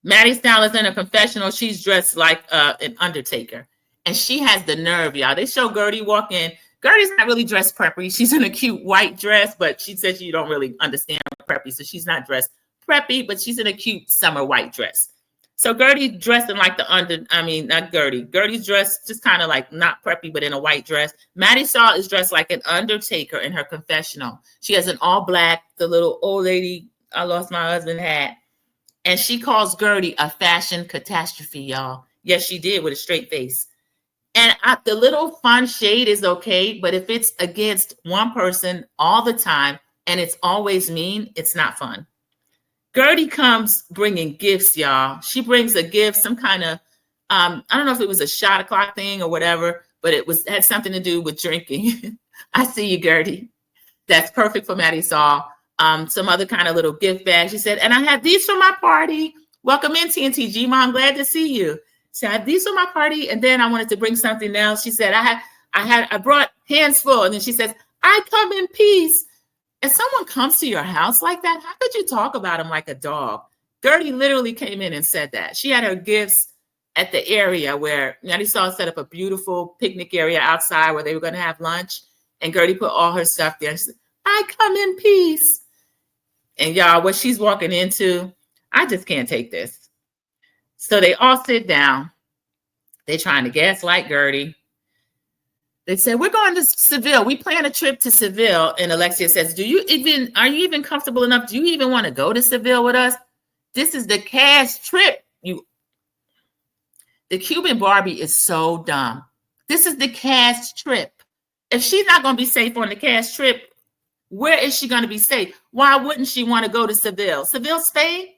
Maddie Style is in a confessional. She's dressed like an undertaker. And she has the nerve, y'all. They show Guerdy walk in. Guerdy's not really dressed preppy. She's in a cute white dress, but she says you don't really understand preppy, so she's not dressed preppy, but she's in a cute summer white dress. So Guerdy dressing like not Guerdy. Guerdy's dressed just kind of like not preppy, but in a white dress. Maddie Style is dressed like an undertaker in her confessional. She has an all black, the little old lady, I lost my husband hat. And she calls Guerdy a fashion catastrophe, y'all. Yes, she did, with a straight face. And the little fun shade is okay, but if it's against one person all the time and it's always mean, it's not fun. Guerdy comes bringing gifts, y'all. She brings a gift, some kind of, I don't know if it was a shot o'clock thing or whatever, but it had something to do with drinking. I see you, Guerdy. That's perfect for Maddie Style. Some other kind of little gift bag. She said, and I have these for my party. Welcome in, TNTG Mom. Glad to see you. So I have these for my party, and then I wanted to bring something else. She said, I brought hands full, and then she says, I come in peace. If someone comes to your house like that, how could you talk about them like a dog? Guerdy literally came in and said that. She had her gifts at the area where Maddie Style set up a beautiful picnic area outside where they were going to have lunch, and Guerdy put all her stuff there. She said, I come in peace. And y'all, what she's walking into, I just can't take this. So they all sit down. They're trying to gaslight Guerdy. They said, we're going to Seville. We plan a trip to Seville. And Alexia says, are you even comfortable enough? Do you even want to go to Seville with us? This is the cash trip. The Cuban Barbie is so dumb. This is the cash trip. If she's not going to be safe on the cash trip, where is she going to be safe? Why wouldn't she want to go to Seville? Seville, Spain?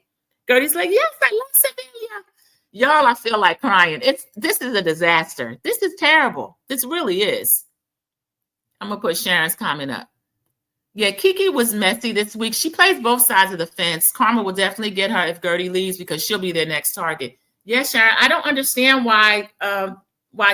Guerdy's like, yes, I love Seville. Y'all, I feel like crying. This is a disaster. This is terrible. This really is. I'm going to put Sharon's comment up. Yeah, Kiki was messy this week. She plays both sides of the fence. Karma will definitely get her if Guerdy leaves because she'll be their next target. Yeah, Sharon, I don't understand why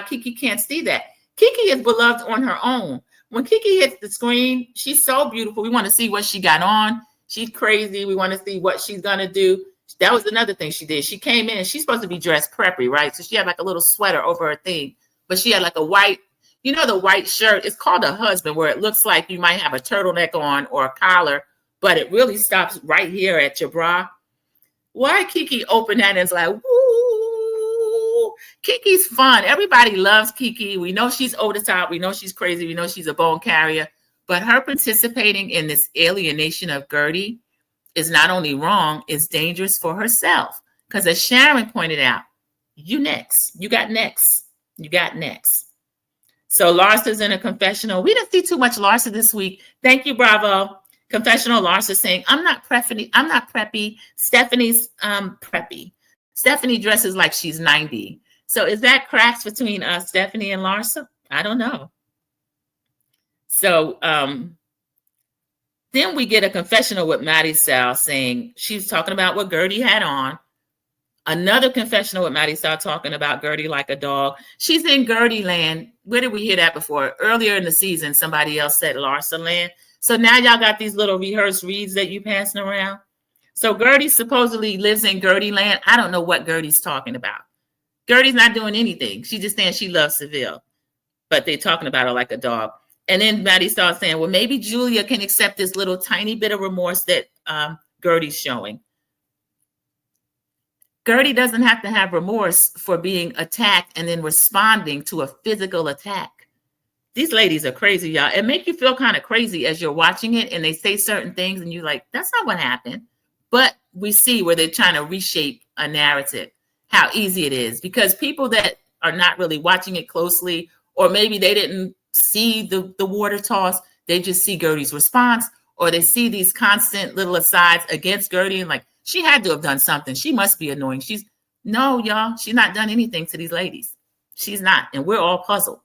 Kiki can't see that. Kiki is beloved on her own. When Kiki hits the screen, she's so beautiful. We want to see what she got on. She's crazy. We want to see what she's going to do. That was another thing she did. She came in and she's supposed to be dressed preppy, right? So she had like a little sweater over her thing, but she had like a white, the white shirt. It's called a husband, where it looks like you might have a turtleneck on or a collar, but it really stops right here at your bra. Why Kiki opened that and is like, woo? Kiki's fun. Everybody loves Kiki. We know she's over the top. We know she's crazy. We know she's a bone carrier, but her participating in this alienation of Guerdy is not only wrong, it's dangerous for herself. Because as Sharon pointed out, you next. You got next. You got next. So Larsa's in a confessional. We didn't see too much Larsa this week. Thank you, Bravo. Confessional, Larsa saying, I'm not preppy. Stephanie's preppy. Stephanie dresses like she's 90. So is that cracks between Stephanie and Larsa? I don't know. So then we get a confessional with Maddie Style saying she's talking about what Guerdy had on. Another confessional with Maddie Style talking about Guerdy like a dog. She's in Guerdy land. Where did we hear that before? Earlier in the season, somebody else said Larsa land. So now y'all got these little rehearsed reads that you passing around. So Guerdy supposedly lives in Guerdy land. I don't know what Guerdy's talking about. Guerdy's not doing anything. She's just saying she loves Seville, but they're talking about her like a dog. And then Maddie starts saying, well, maybe Julia can accept this little tiny bit of remorse that Guerdy's showing. Guerdy doesn't have to have remorse for being attacked and then responding to a physical attack. These ladies are crazy, y'all. It makes you feel kind of crazy as you're watching it and they say certain things and you're like, that's not what happened. But we see where they're trying to reshape a narrative, how easy it is. Because people that are not really watching it closely, or maybe they didn't see the water toss, they just see Guerdy's response, or they see these constant little asides against Guerdy and like, she had to have done something. She must be annoying. No, y'all, she's not done anything to these ladies. She's not. And we're all puzzled.